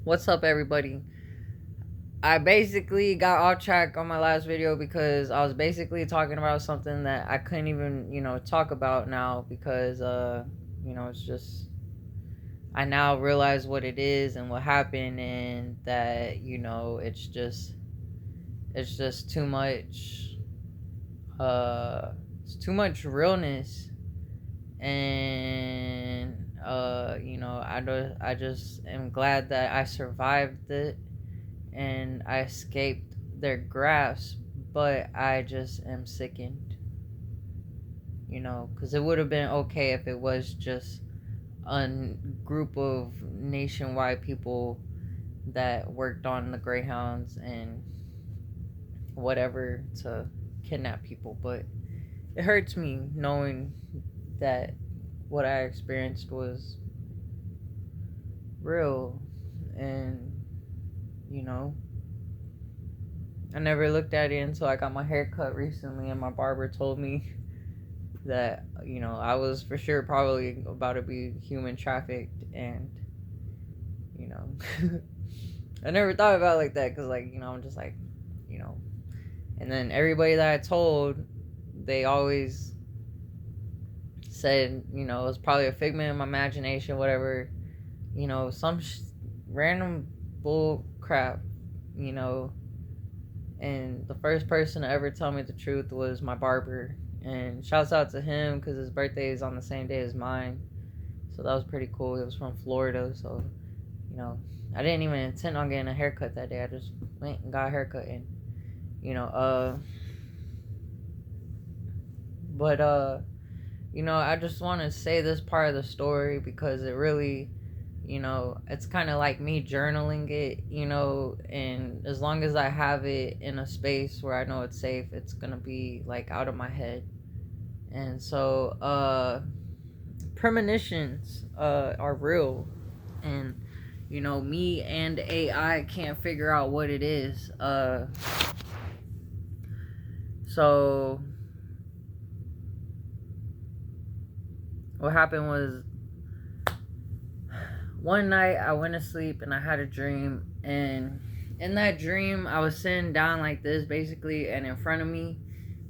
What's up, everybody? I basically got off track on my last video because I was basically talking about something that I couldn't even, talk about now because, it's just, I now realize what it is and what happened, and that, it's just too much, it's too much realness. And, I just am glad that I survived it and I escaped their grasp, but I just am sickened, because it would have been okay if it was just a group of nationwide people that worked on the Greyhounds and whatever to kidnap people, but it hurts me knowing that what I experienced was real. And, you know, I never looked at it until I got my hair cut recently, and my barber told me that, I was for sure probably about to be human trafficked. And, I never thought about it like that because, I'm just like, you know. And then everybody that I told, they always said, it was probably a figment of my imagination, whatever, some random bull crap, And the first person to ever tell me the truth was my barber. And shouts out to him because his birthday is on the same day as mine. So that was pretty cool. He was from Florida. So, I didn't even intend on getting a haircut that day. I just went and got a haircut. And, I just want to say this part of the story because it really, it's kind of like me journaling it, and as long as I have it in a space where I know it's safe, it's going to be like out of my head. And so, premonitions are real. And, me and AI can't figure out what it is. So what happened was, one night I went to sleep and I had a dream, and in that dream I was sitting down like this basically, and in front of me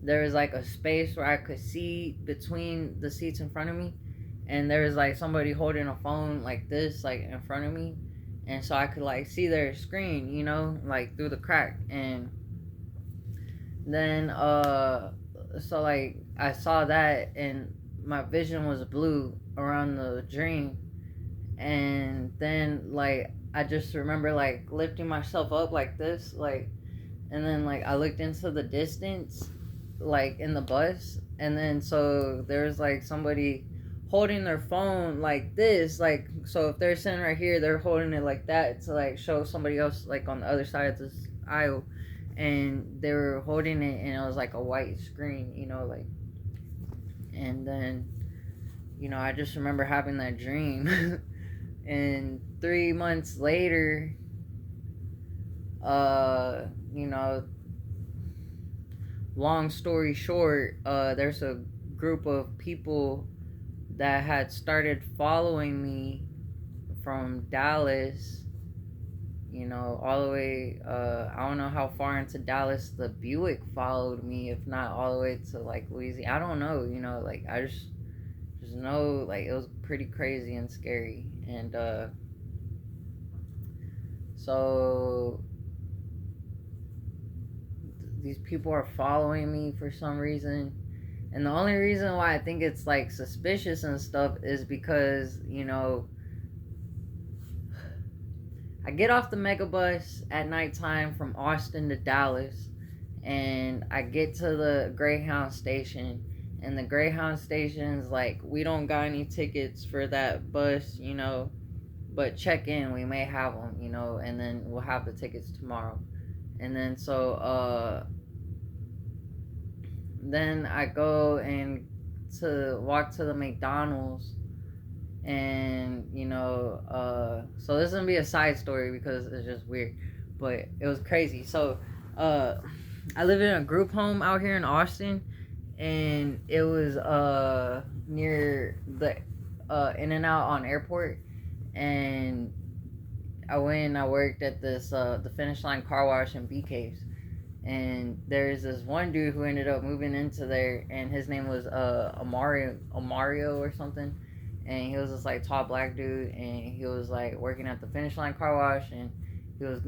there was like a space where I could see between the seats in front of me, and there was like somebody holding a phone like this, like in front of me, and so I could like see their screen, like through the crack. And then so like I saw that, and my vision was blue around the dream. And then like I just remember like lifting myself up like this, like, and then like I looked into the distance, like in the bus, and then so there's like somebody holding their phone like this, like, so if they're sitting right here, they're holding it like that to like show somebody else like on the other side of this aisle, and they were holding it, and it was like a white screen, like. And then, I just remember having that dream. And 3 months later, long story short, there's a group of people that had started following me from Dallas, all the way, I don't know how far into Dallas the Buick followed me, if not all the way to like Louisiana. I don't know, like I just know like it was pretty crazy and scary. And so these people are following me for some reason, and the only reason why I think it's like suspicious and stuff is because I get off the megabus at nighttime from Austin to Dallas, and I get to the Greyhound station, and the Greyhound station's like, we don't got any tickets for that bus, but check in, we may have them, and then we'll have the tickets tomorrow. And then so then I go and to walk to the McDonald's, and so this is gonna be a side story because it's just weird, but it was crazy. So I live in a group home out here in Austin, and it was near the In-N-Out on Airport. And I went and I worked at this the Finish Line car wash in BK's, and there's this one dude who ended up moving into there, and his name was Amario or something, and he was this like tall black dude, and he was like working at the Finish Line car wash, and he was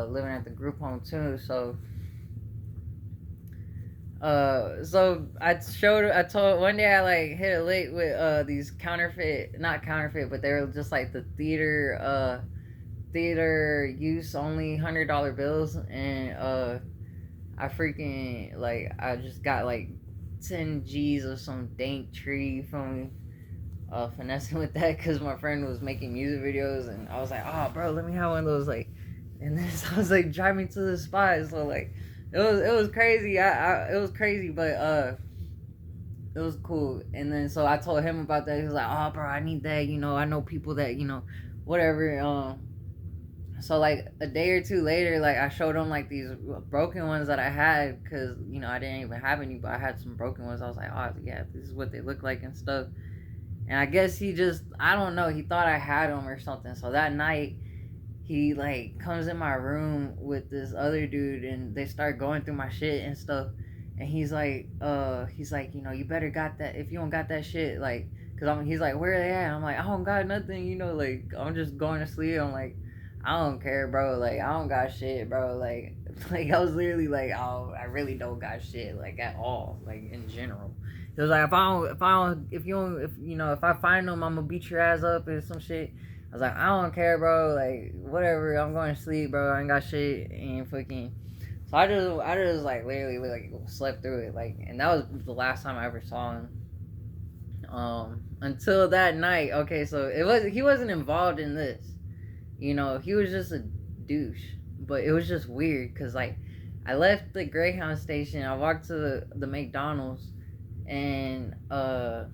living at the group home too. So I told one day I like hit a lick with these not counterfeit, but they were just like the theater use only $100 bills, and I freaking like I just got like 10 G's of some dank tree from finessing with that because my friend was making music videos, and I was like, oh bro, let me have one of those, like, and then so I was like driving to the spot, so like it was crazy. It was crazy, but it was cool. And then so I told him about that. He was like, oh bro, I need that, I know people that, whatever. So like a day or two later, like I showed him like these broken ones that I had, because I didn't even have any, but I had some broken ones. I was like, oh yeah, this is what they look like and stuff. And I guess I don't know, he thought I had them or something. So that night he like comes in my room with this other dude, and they start going through my shit and stuff. And he's like, you better got that. If you don't got that shit, like, he's like, where are they at? I'm like, I don't got nothing, like, I'm just going to sleep. I'm like, I don't care, bro. Like, I don't got shit, bro. Like I was literally like, oh, I really don't got shit, like, at all, like, in general. It was like, if I find them, I'm gonna beat your ass up or some shit. I was like, I don't care, bro. Like, whatever. I'm going to sleep, bro. I ain't got shit, and fucking. So I just like literally like slept through it, like, and that was the last time I ever saw him. Until that night. Okay, so he wasn't involved in this. He was just a douche. But it was just weird because, like, I left the Greyhound station. I walked to the McDonald's, and I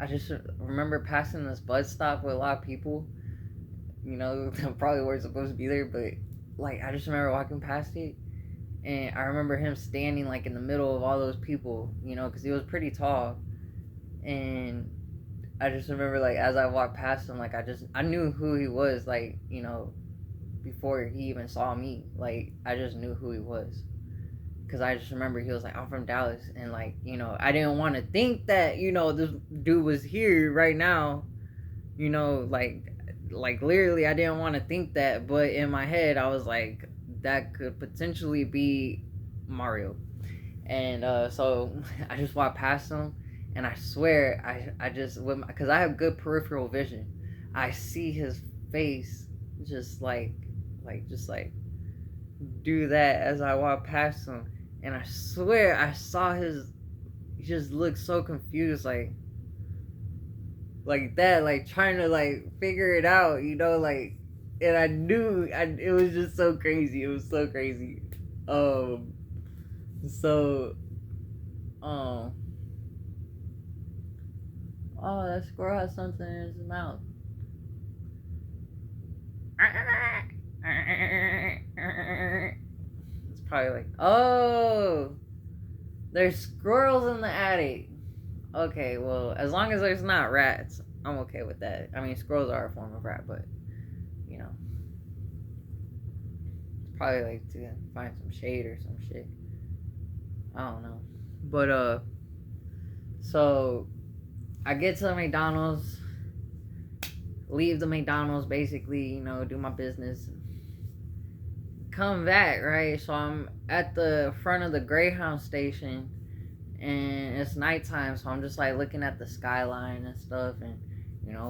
just remember passing this bus stop with a lot of people. Probably weren't supposed to be there, but like I just remember walking past it, and I remember him standing like in the middle of all those people. Because he was pretty tall, and I just remember, like, as I walked past him, like, I knew who he was, like, before he even saw me. Like, I just knew who he was. Because I just remember he was like, I'm from Dallas. And, like, I didn't want to think that, this dude was here right now. Like literally, I didn't want to think that. But in my head, I was like, that could potentially be Mario. And so I just walked past him. And I swear, I just, because I have good peripheral vision, I see his face just like do that as I walk past him. And I swear I saw he just looked so confused, like that, like trying to like figure it out, like, and I knew, it was just so crazy. It was so crazy. So, oh, that squirrel has something in his mouth. It's probably like, oh, there's squirrels in the attic. Okay, well, as long as there's not rats, I'm okay with that. I mean, squirrels are a form of rat, but, it's probably like to find some shade or some shit. I don't know. But, so I get to the McDonald's, leave the McDonald's, basically, do my business, come back, right? So I'm at the front of the Greyhound station, and it's nighttime, so I'm just like looking at the skyline and stuff, and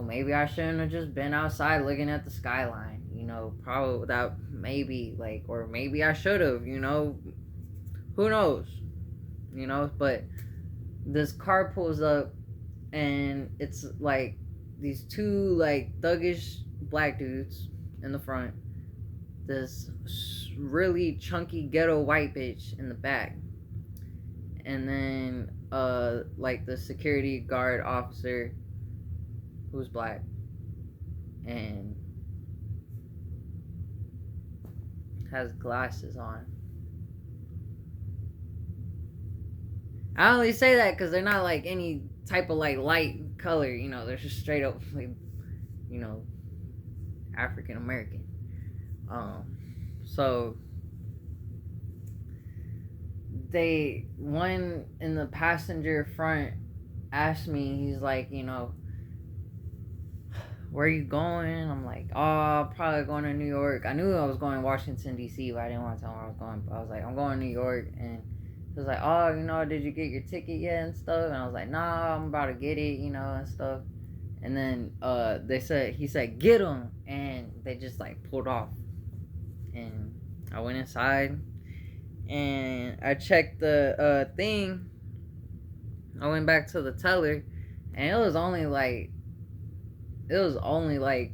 maybe I shouldn't have just been outside looking at the skyline, probably without, maybe, like, or maybe I should have, who knows, but this car pulls up, and it's like these two like thuggish black dudes in the front, this really chunky ghetto white bitch in the back, and then like the security guard officer who's black and has glasses on. I only say that because they're not like any type of like light color, they're just straight up like, African American. So one in the passenger front asked me, he's like, where are you going? I'm like, oh, probably going to New York. I knew I was going to Washington, D.C., but I didn't want to tell him where I was going. But I was like, I'm going to New York. And he was like, oh, did you get your ticket yet and stuff? And I was like, nah, I'm about to get it, and stuff. And then he said, get him. And they just like pulled off. And I went inside and I checked the thing. I went back to the teller, and it was only like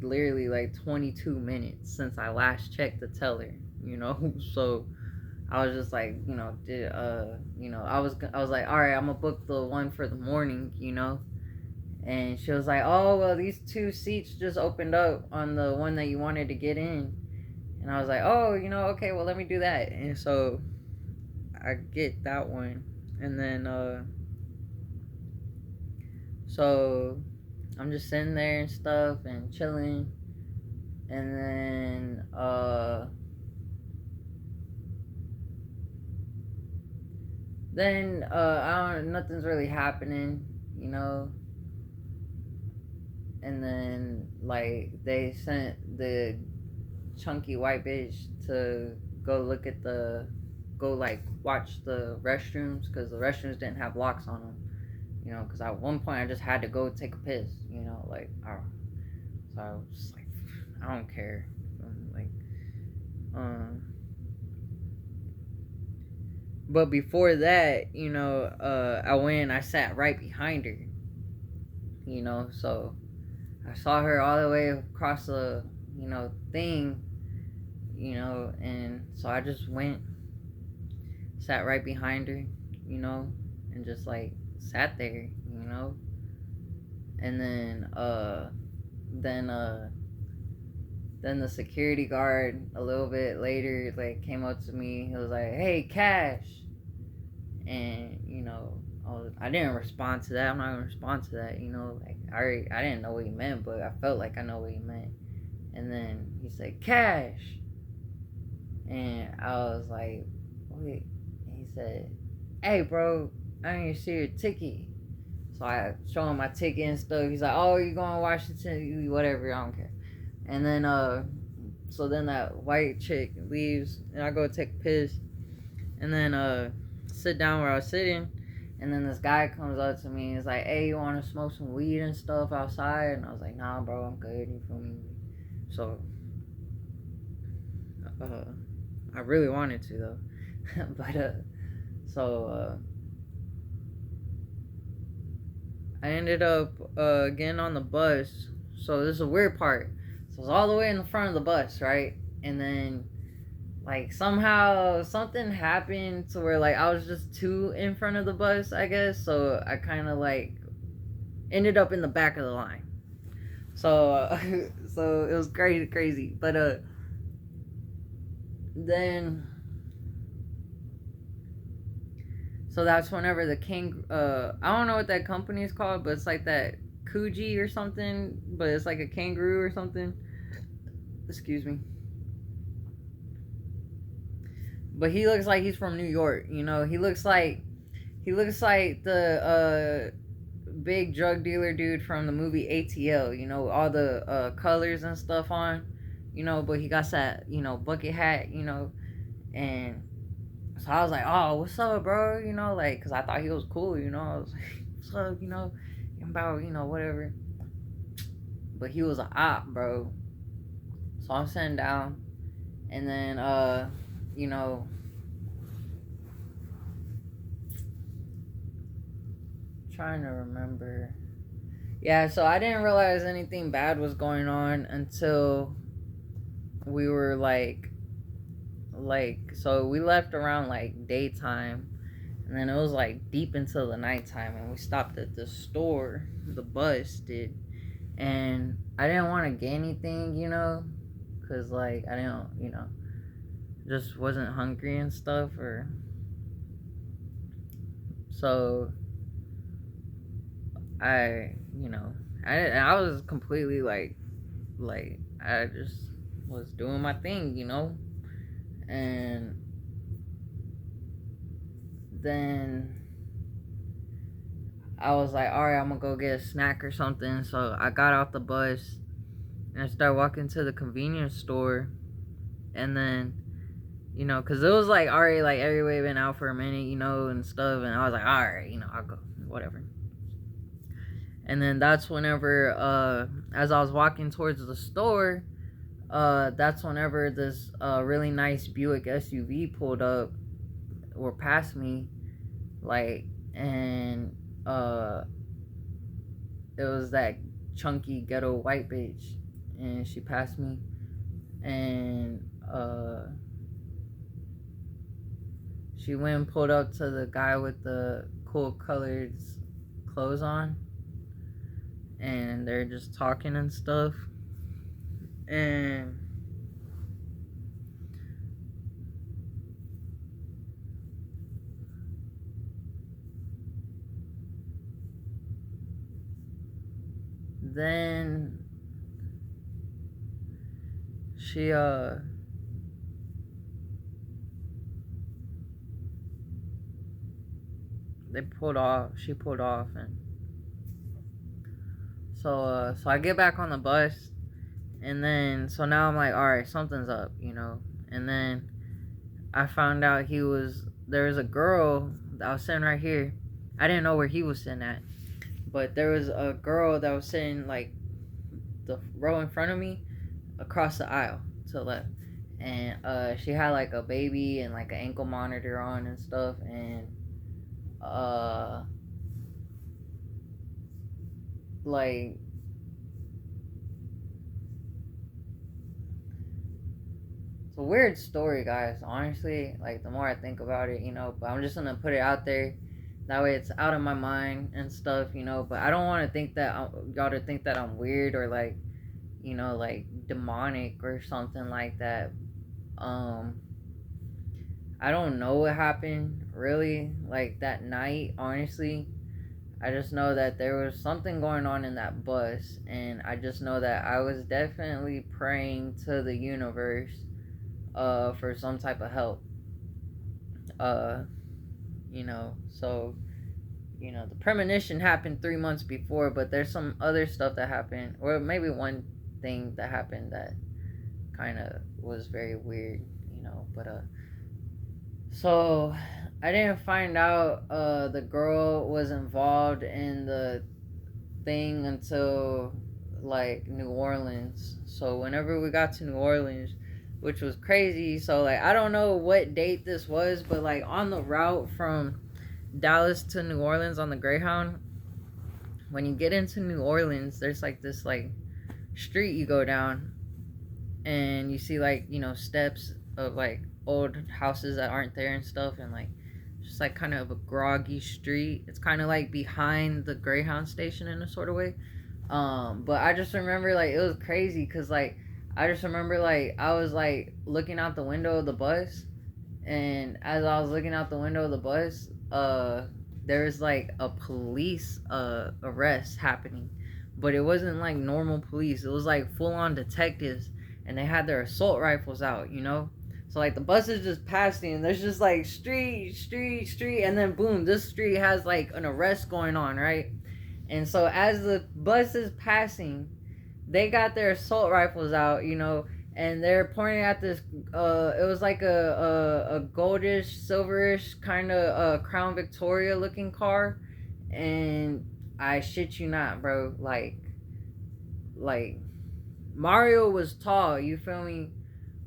literally like 22 minutes since I last checked the teller, So I was just like, I was like, all right, I'm gonna book the one for the morning, And she was like, oh, well, these 2 seats just opened up on the one that you wanted to get in. And I was like, oh, okay, well, let me do that. And so I get that one. And then, so I'm just sitting there and stuff and chilling. And then, I don't, nothing's really happening, And then, like, they sent the chunky white bitch to go like watch the restrooms, because the restrooms didn't have locks on them, because at one point I just had to go take a piss, like, oh. So I was just like, I don't care, like, but before that, I went and I sat right behind her, so I saw her all the way across the thing, and so I just went, sat right behind her, and just like sat there, and then the security guard a little bit later like came up to me. He was like, "Hey, Cash," and I didn't respond to that. I'm not gonna respond to that, like I didn't know what he meant, but I felt like I know what he meant. And then he said, "Cash," and I was like, "Wait." And he said, "Hey, bro, I didn't see your ticket." So I show him my ticket and stuff. He's like, "Oh, you going to Washington? Whatever, I don't care." And then so then that white chick leaves, and I go take a piss, and then sit down where I was sitting, and then this guy comes up to me and he's like, "Hey, you want to smoke some weed and stuff outside?" And I was like, "Nah, bro, I'm good." You feel me? So I really wanted to though, but so I ended up getting on the bus. So this is a weird part. So it's all the way in the front of the bus, right? And then like somehow something happened to where like I was just too in front of the bus, I guess. So I kind of like ended up in the back of the line. So so it was crazy. But then so that's whenever the king I don't know what that company is called, but it's like that Kuji or something, but it's like a kangaroo or something. Excuse me. But he looks like he's from New York, He looks like the big drug dealer dude from the movie ATL, all the colors and stuff on, but he got that, bucket hat, and so I was like, "Oh, what's up, bro?" Like, because I thought he was cool, I was like, "What's up, about, whatever." But he was an op, bro. So I'm sitting down, and then, trying to remember. Yeah, so I didn't realize anything bad was going on until we were so we left around like daytime, and then it was like deep into the nighttime, and we stopped at the store, the bus did, and I didn't want to get anything, because like I didn't, just wasn't hungry and stuff, or so I was completely like I just was doing my thing, you know. And then I was like, all right, I'm gonna go get a snack or something. So I got off the bus and I started walking to the convenience store. And then, you know, because it was like already like everybody been out for a minute, you know, and stuff. And I was like, all right, you know, I'll go, whatever. And then that's whenever, as I was walking towards the store, that's whenever this really nice Buick SUV pulled up or past me, like, and it was that chunky ghetto white bitch, and she passed me, and she went and pulled up to the guy with the cool colored clothes on, and they're just talking and stuff, and then she she pulled off, and so I get back on the bus, and then so now I'm like, all right, something's up, you know. And then I found out there was a girl that was sitting right here. I didn't know where he was sitting at, but there was a girl that was sitting like the row in front of me, across the aisle to the left, and she had like a baby and like an ankle monitor on and stuff, and like, it's a weird story, guys, honestly. Like, the more I think about it, you know, but I'm just gonna put it out there. That way it's out of my mind and stuff, you know. But I don't want to think that y'all to think that I'm weird or like, you know, like demonic or something like that. I don't know what happened really like that night, honestly. I just know that there was something going on in that bus, and I just know that I was definitely praying to the universe for some type of help. Uh you know, so, you know, the premonition happened 3 months before, but there's some other stuff that happened, or maybe one thing that happened that kind of was very weird, you know. But so I didn't find out the girl was involved in the thing until like New Orleans. So whenever we got to New Orleans, which was crazy, so like I don't know what date this was, but like on the route from Dallas to New Orleans on the Greyhound, when you get into New Orleans, there's like this like street you go down, and you see like, you know, steps of like old houses that aren't there and stuff, and like just like kind of a groggy street. It's kind of like behind the Greyhound station in a sort of way. But I just remember like it was crazy because like I just remember like I was like looking out the window of the bus, and as I was looking out the window of the bus, there was like a police arrest happening, but it wasn't like normal police. It was like full on detectives, and they had their assault rifles out, you know. So like the bus is just passing, and there's just like street, and then boom, this street has like an arrest going on, right? And so as the bus is passing, they got their assault rifles out, you know, and they're pointing at this. It was like a goldish, silverish kind of Crown Victoria looking car, and I shit you not, bro. Like Mario was tall, you feel me?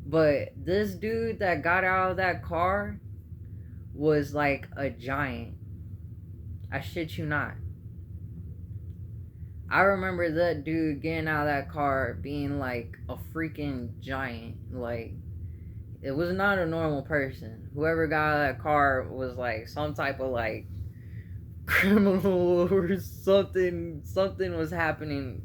But this dude that got out of that car was like a giant. I shit you not. I remember that dude getting out of that car being like a freaking giant. Like, it was not a normal person. Whoever got out of that car was like some type of like criminal or something. Something was happening,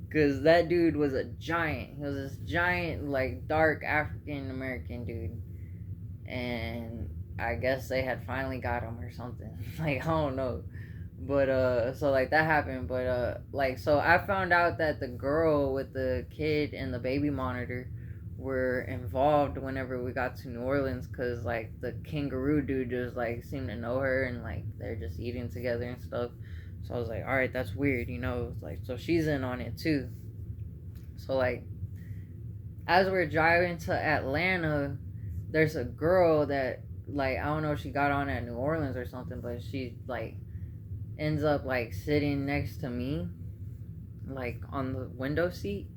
because that dude was a giant. He was this giant, like, dark African American dude. And I guess they had finally got him or something. Like, I don't know. But so like that happened. But like, so I found out that the girl with the kid and the baby monitor were involved whenever we got to New Orleans, because like the kangaroo dude just like seemed to know her, and like they're just eating together and stuff. So I was like, all right, that's weird, you know, like, so she's in on it too. So like as we're driving to Atlanta, there's a girl that, like, I don't know if she got on at New Orleans or something, but she like ends up like sitting next to me, like on the window seat,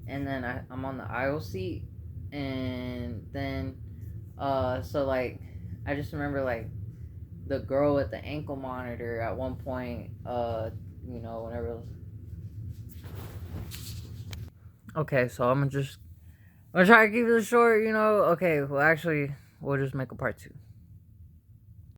and then I'm on the aisle seat, and then so like I just remember like the girl with the ankle monitor at one point, you know, whenever it was. Okay, so I'm gonna try to keep this short, you know. Okay, well, actually, we'll just make a part two.